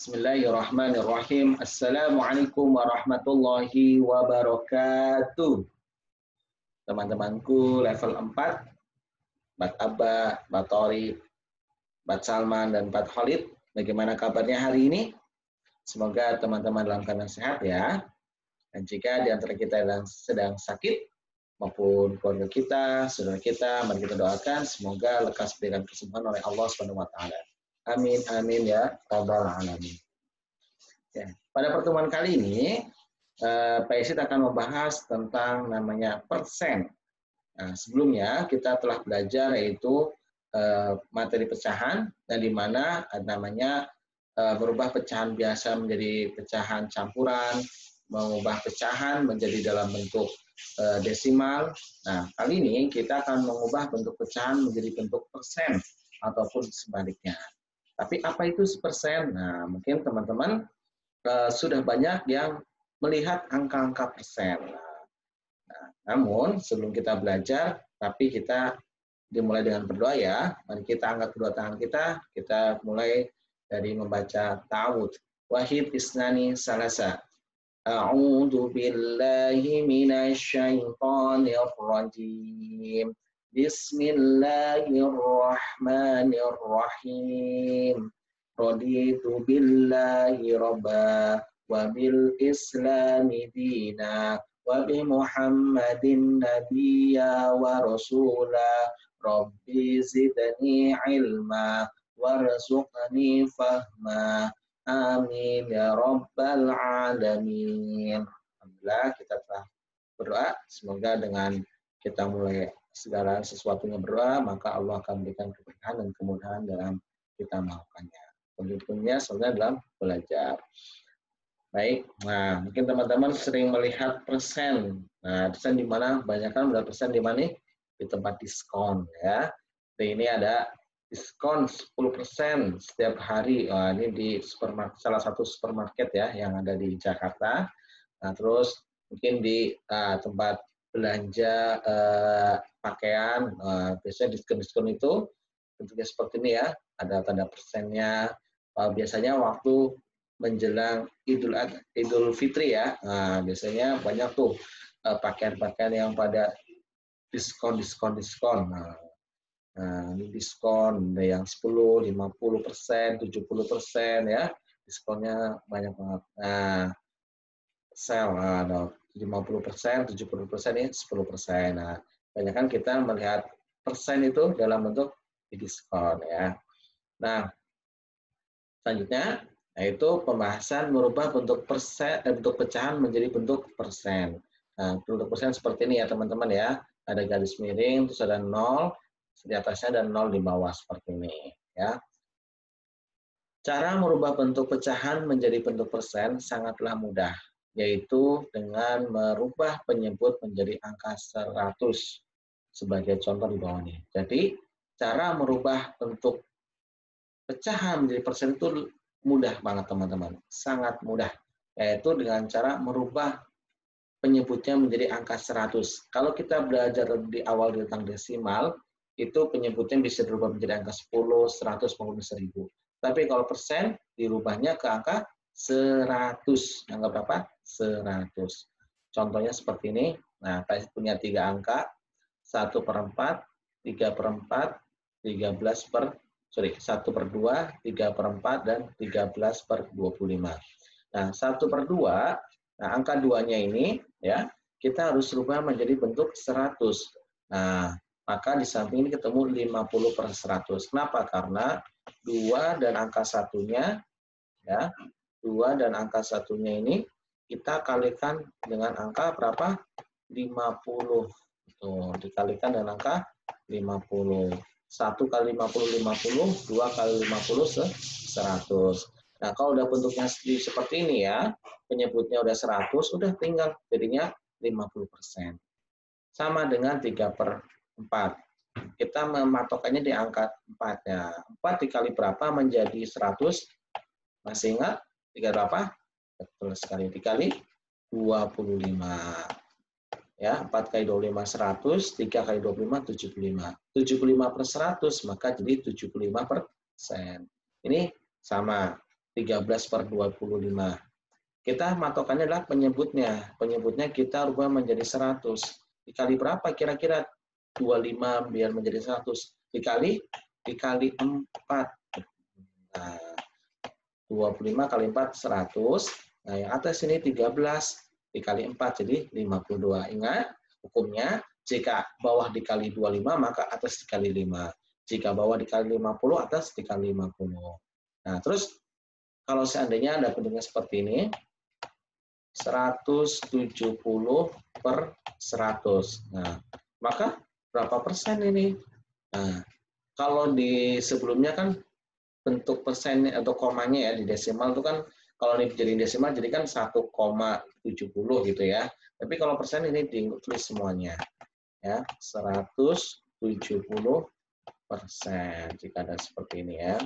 Bismillahirrahmanirrahim. Assalamualaikum warahmatullahi wabarakatuh. Teman-temanku level 4, Bat Abba, Bat Tori, Bat Salman, dan Bat Khalid. Bagaimana kabarnya hari ini? Semoga teman-teman dalam keadaan sehat ya. Dan jika di antara kita yang sedang sakit, maupun keluarga kita, saudara kita, mari kita doakan semoga lekas diberikan kesembuhan oleh Allah SWT. Amin, amin ya rabbal alamin. Ya, pada pertemuan kali ini, Pak Isid akan membahas tentang namanya persen. Nah, sebelumnya kita telah belajar yaitu materi pecahan, dan di mana namanya merubah pecahan biasa menjadi pecahan campuran, mengubah pecahan menjadi dalam bentuk desimal. Nah, kali ini kita akan mengubah bentuk pecahan menjadi bentuk persen ataupun sebaliknya. Tapi apa itu persen? Nah, mungkin teman-teman sudah banyak yang melihat angka-angka persen. Nah, namun sebelum kita belajar, tapi kita dimulai dengan berdoa ya. Mari kita angkat kedua tangan kita mulai dari membaca ta'awudz. Wahid isnani salasa. A'udzu billahi minasyaitonir rajim. Bismillahirrahmanirrahim. Raditu billahi robba wa bil islami dina wa bi muhammadin nabiyya wa rasula rabbi zidni ilma warzuqni fahma amin ya rabbal alamin. Alhamdulillah kita telah berdoa, semoga dengan kita mulai segala sesuatunya berdoa, maka Allah akan memberikan keberkahan dan kemudahan dalam kita melakukannya. Tentunya sebenarnya dalam belajar. Baik, nah mungkin teman-teman sering melihat persen. Nah, persen di mana? Banyak kan melihat persen di mana? Di tempat diskon ya. Jadi ini ada diskon 10% setiap hari. Nah, ini di supermarket, salah satu supermarket ya yang ada di Jakarta. Nah, terus mungkin di tempat belanja pakaian, biasanya diskon-diskon itu bentuknya seperti ini ya, ada tanda persennya. Biasanya waktu menjelang Idul Fitri ya, nah, biasanya banyak tuh pakaian-pakaian yang pada diskon. Nah, ini diskon ada yang 10, 50%, 70% ya, diskonnya banyak banget. Nah, sale ada 50%, 70% ini 10%. Nah, banyak kan kita melihat persen itu dalam bentuk diskon ya. Nah, selanjutnya yaitu pembahasan merubah bentuk bentuk pecahan menjadi bentuk persen. Nah, bentuk persen seperti ini ya teman-teman ya. Ada garis miring, terus ada 0 di atasnya dan 0 di bawah seperti ini ya. Cara merubah bentuk pecahan menjadi bentuk persen sangatlah mudah, yaitu dengan merubah penyebut menjadi angka 100 sebagai contoh di bawah ini. Jadi cara merubah bentuk pecahan menjadi persen itu mudah banget teman-teman, sangat mudah, yaitu dengan cara merubah penyebutnya menjadi angka 100. Kalau kita belajar di awal tentang desimal, itu penyebutnya bisa dirubah menjadi angka 10, 100 maupun 1000. Tapi kalau persen dirubahnya ke angka 100. Angka berapa? 100. Contohnya seperti ini. Nah, kita punya 3 angka, 1/4, 3/4, 1/2, 3/4, dan 13/25. Nah, 1/2, nah angka 2-nya ini ya, kita harus rubah menjadi bentuk 100. Nah, maka di samping ini ketemu 50/100. Kenapa? Karena 2 dan angka 1-nya ya, 2 dan angka 1-nya ini kita kalikan dengan angka berapa? 50. Tuh, dikalikan dengan angka 50. 1 kali 50, 50, 2 kali 50, 100. Nah, kalau udah bentuknya seperti ini ya, penyebutnya udah 100, udah tinggal jadinya 50%. Sama dengan 3/4. Kita mematokannya di angka 4-nya. 4 dikali berapa menjadi 100? Masih ingat? 3 berapa? Betul sekali. Dikali 25. Ya, 4 kali 25 100, 3 kali 25 75. 75/100 maka jadi 75%. Ini sama. 13/25. Kita matokannya adalah penyebutnya. Penyebutnya kita rubah menjadi 100. Dikali berapa kira-kira? 25 biar menjadi 100. Dikali 4. Nah, 25 kali 4, 100. Nah, yang atas ini 13 dikali 4, jadi 52. Ingat, hukumnya jika bawah dikali 25, maka atas dikali 5. Jika bawah dikali 50, atas dikali 50. Nah, terus kalau seandainya ada bentuknya seperti ini, 170/100. Nah, maka berapa persen ini? Nah, kalau di sebelumnya kan bentuk persennya atau komanya ya di desimal itu kan kalau ini jadi desimal jadi kan 1,70 gitu ya. Tapi kalau persen ini ditulis semuanya ya 170% jika ada seperti ini ya.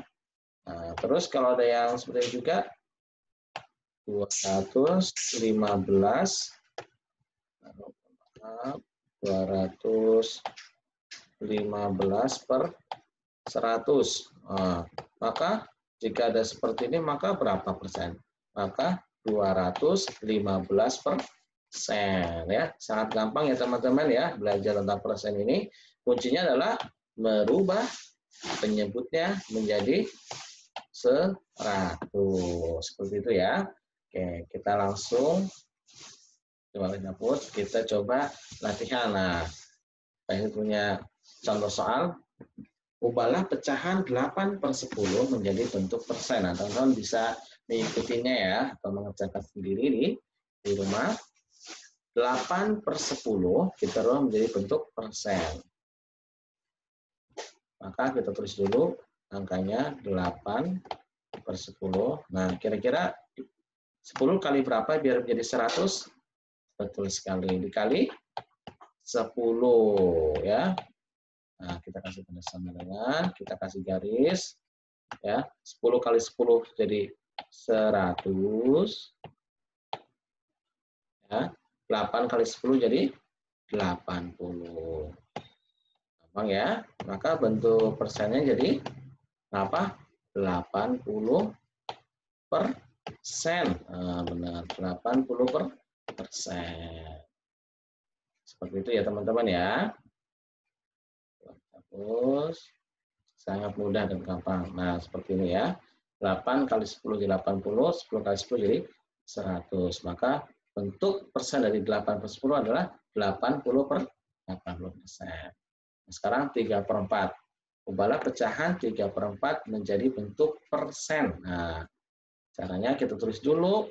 Nah, terus kalau ada yang seperti ini juga 215 per 100. Nah, maka jika ada seperti ini, maka berapa persen? Maka 215%. Ya, sangat gampang ya teman-teman ya belajar tentang persen ini. Kuncinya adalah merubah penyebutnya menjadi 100. Seperti itu ya. Oke, kita langsung kita coba latihan. Nah, ini punya contoh soal. Ubahlah pecahan 8/10 menjadi bentuk persen. Nah, teman-teman bisa mengikutinya ya, atau mengerjakan sendiri di rumah. 8/10 kita ubah menjadi bentuk persen. Maka kita tulis dulu angkanya 8/10. Nah, kira-kira 10 kali berapa biar menjadi 100? Betul sekali. Dikali 10 ya. Nah, kita kasih tanda sama dengan, kita kasih garis ya. 10 kali 10 jadi 100. Ya. 8 kali 10 jadi 80. Gampang ya. Maka bentuk persennya jadi apa? 80%. Nah, benar, 80%. Seperti itu ya teman-teman ya. Terus sangat mudah dan gampang. Nah, seperti ini ya. 8 kali 10 jadi 80, 10 kali 10 jadi 100. Maka bentuk persen dari 8/10 adalah 80%. Nah, sekarang 3/4. Ubahlah pecahan 3/4 menjadi bentuk persen. Nah, caranya kita tulis dulu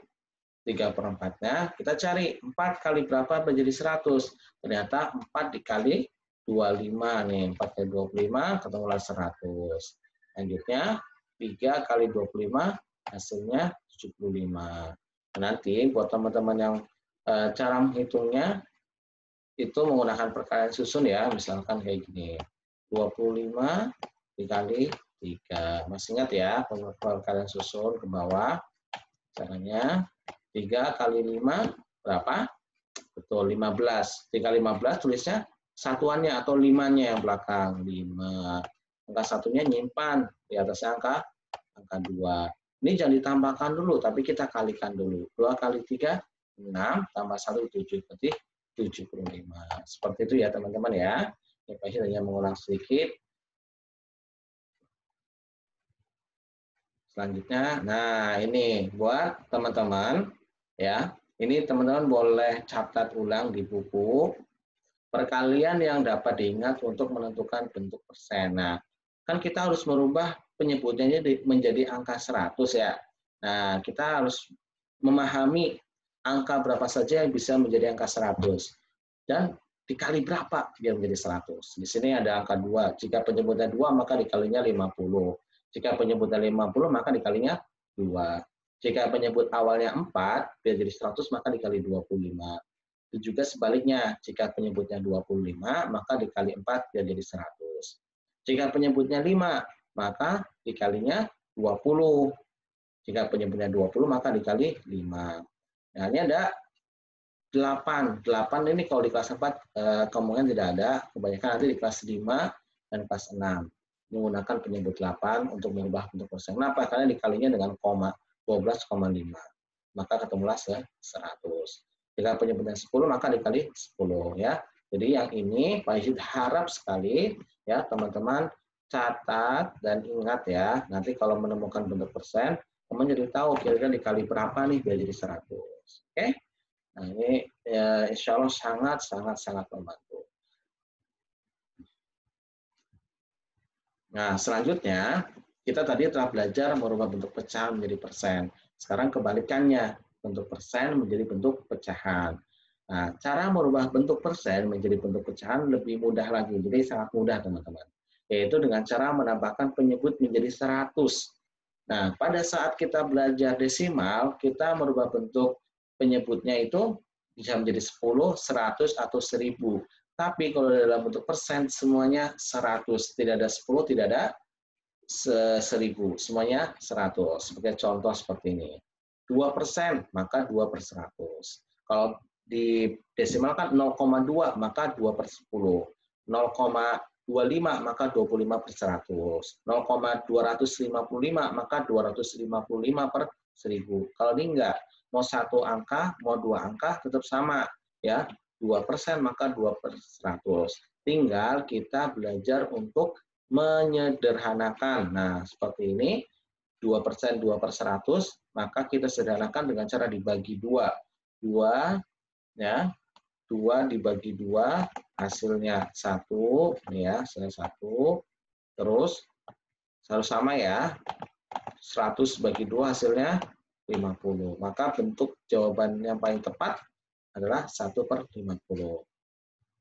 3/4-nya, kita cari 4 kali berapa menjadi 100. Ternyata 4 dikali 25 nih, 4 kali 25 ketemulah 100. Lanjutnya 3 kali 25 hasilnya 75. Nanti buat teman-teman yang cara menghitungnya itu menggunakan perkalian susun ya, misalkan kayak gini. 25 dikali 3. Masih ingat ya, perkalian susun ke bawah. Caranya 3 kali 5 berapa? Betul, 15. 3 kali 15 tulisnya satuannya atau limanya yang belakang. 5. Angka satunya nyimpan di atasnya angka 2. Ini jangan ditambahkan dulu, tapi kita kalikan dulu. 2 kali 3, 6, tambah 1, 7. Berarti 75. Seperti itu ya teman-teman ya. Ini pasti hanya mengulang sedikit. Selanjutnya, nah ini buat teman-teman ya. Ini teman-teman boleh catat ulang di buku perkalian yang dapat diingat untuk menentukan bentuk persen. Nah, kan kita harus merubah penyebutnya menjadi angka 100 ya. Nah, kita harus memahami angka berapa saja yang bisa menjadi angka 100. Dan dikali berapa biar menjadi 100. Di sini ada angka 2. Jika penyebutnya 2, maka dikalinya 50. Jika penyebutnya 50, maka dikalinya 2. Jika penyebut awalnya 4, biar jadi 100, maka dikali 25. Itu juga sebaliknya, jika penyebutnya 25, maka dikali 4, biar jadi 100. Jika penyebutnya 5, maka dikalinya 20. Jika penyebutnya 20, maka dikali 5. Nah, ini ada 8. 8 ini kalau di kelas 4, kemungkinan tidak ada. Kebanyakan nanti di kelas 5 dan kelas 6. Menggunakan penyebut 8 untuk merubah bentuk persen. Kenapa? Karena dikalinya dengan koma. 12,5. Maka ketemulah 100. Jika penyebutan 10 maka dikali 10 ya. Jadi yang ini Pak Yusuf harap sekali ya teman-teman catat dan ingat ya. Nanti kalau menemukan bentuk persen, teman jadi tahu kira-kira dikali berapa nih biar jadi 100. Oke? Nah, ini ya, insya Allah sangat membantu. Nah, selanjutnya kita tadi telah belajar merubah bentuk pecahan menjadi persen. Sekarang kebalikannya, bentuk persen menjadi bentuk pecahan. Nah, cara merubah bentuk persen menjadi bentuk pecahan lebih mudah lagi. Jadi sangat mudah, teman-teman. Yaitu dengan cara menambahkan penyebut menjadi 100. Nah, pada saat kita belajar desimal, kita merubah bentuk penyebutnya itu bisa menjadi 10, 100, atau 1000. Tapi kalau dalam bentuk persen, semuanya 100. Tidak ada 10, tidak ada 1000. Semuanya 100. Sebagai contoh seperti ini. 2%, maka 2/100. Kalau di desimal kan 0,2, maka 2/10. 0,25, maka 25/100. 0,255, maka 255/1000. Kalau ini enggak, mau satu angka, mau dua angka, tetap sama. Ya, 2%, maka 2/100. Tinggal kita belajar untuk menyederhanakan. Nah, seperti ini. 2%, 2/100, maka kita sederhanakan dengan cara dibagi 2. 2, ya, 2 dibagi 2, hasilnya 1, ya, 1. Terus, harus sama ya, 100 bagi 2 hasilnya 50. Maka bentuk jawaban yang paling tepat adalah 1/50.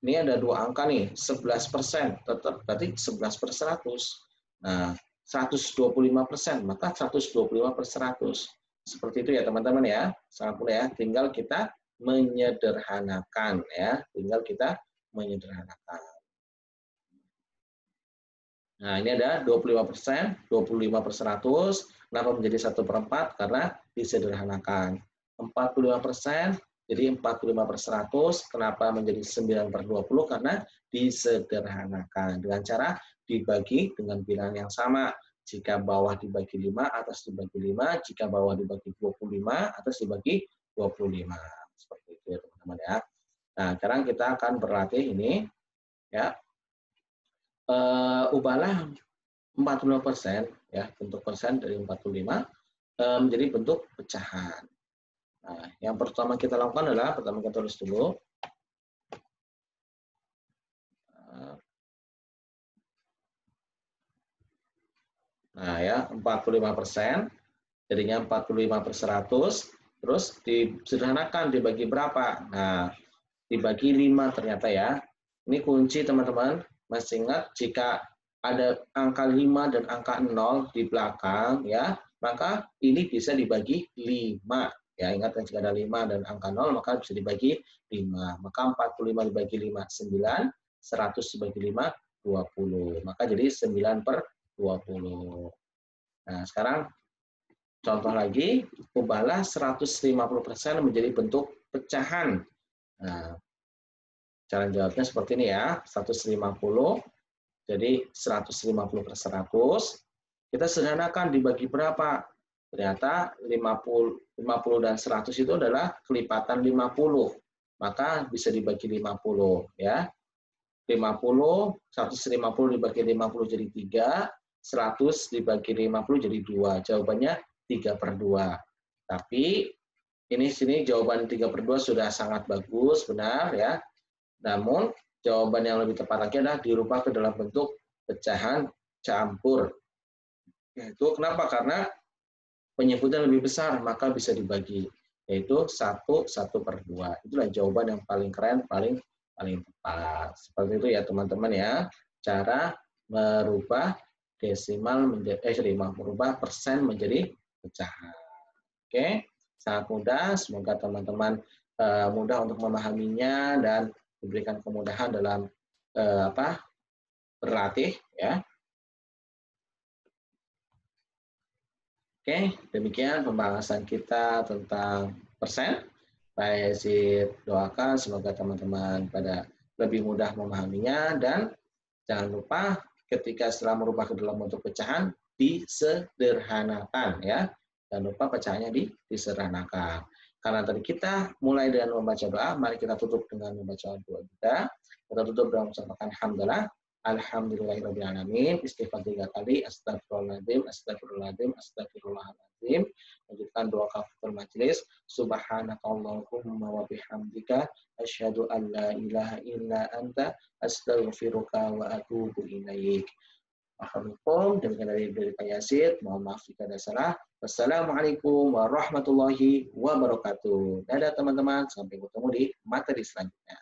Ini ada dua angka nih, 11%, tetap berarti 11/100. Nah, 125%, maka 125/100. Seperti itu ya teman-teman ya. Sangat mudah ya. Tinggal kita menyederhanakan ya. Tinggal kita menyederhanakan. Nah, ini ada 25%, 25/100. Kenapa menjadi 1/4? Karena disederhanakan. 45%, jadi 45/100. Kenapa menjadi 9/20? Karena disederhanakan. Dengan cara dibagi dengan bilangan yang sama. Jika bawah dibagi 5, atas dibagi 5. Jika bawah dibagi 25, atas dibagi 25. Seperti itu ya teman-teman ya. Nah, sekarang kita akan berlatih ini. Ya. Ubahlah 45% ya, bentuk persen dari 45 menjadi bentuk pecahan. Nah, yang pertama kita lakukan adalah, pertama kita tulis dulu. Nah ya, 45%, jadinya 45/100, terus disederhanakan dibagi berapa? Nah, dibagi 5 ternyata ya. Ini kunci teman-teman, masih ingat jika ada angka 5 dan angka 0 di belakang ya, maka ini bisa dibagi 5. Ya, ingat jika ada 5 dan angka 0 maka bisa dibagi 5. Maka 45 dibagi 5 9, 100 dibagi 5 20. Maka jadi 9/20. Nah, sekarang contoh lagi, ubahlah 150% menjadi bentuk pecahan. Nah, cara jawabnya seperti ini ya, 150, jadi 150/100. Kita sederhanakan dibagi berapa? Ternyata 50 dan 100 itu adalah kelipatan 50. Maka bisa dibagi 50 ya. 50, 150 dibagi 50 jadi 3, 100 dibagi 50 jadi 2. Jawabannya 3/2. Tapi ini sini jawaban 3/2 sudah sangat bagus, benar ya. Namun jawaban yang lebih tepat lagi adalah dirubah ke dalam bentuk pecahan campur. Yaitu kenapa? Karena penyebutan lebih besar, maka bisa dibagi. Yaitu 1/2. Itulah jawaban yang paling keren, paling tepat. Seperti itu ya teman-teman ya. Cara merubah desimal menjadi merubah persen menjadi pecahan. Oke, sangat mudah. Semoga teman-teman mudah untuk memahaminya dan diberikan kemudahan dalam berlatih ya. Oke, demikian pembahasan kita tentang persen. Saya doakan semoga teman-teman pada lebih mudah memahaminya, dan jangan lupa ketika setelah merubah ke dalam bentuk pecahan disederhanakan ya. Jangan lupa bacanya disederhanakan. Karena tadi kita mulai dengan membaca doa, mari kita tutup dengan membaca doa kita. Kita tutup dengan mengucapkan hamdalah. Alhamdulillahirrahmanirrahim. Istighfar 3 kali. Astagfirullahaladzim, astagfirullahaladzim, astagfirullahaladzim. Lanjutkan doa kafaratul majelis. Subhanakallahumma wa bihamdika asyhadu an la ilaha illa anta astaghfiruka wa atubu ilaik. Assalamualaikum, demikian dari Pak Yasid. Mohon maaf jika ada salah. Wassalamualaikum warahmatullahi wabarakatuh. Dadah teman-teman, sampai ketemu di materi selanjutnya.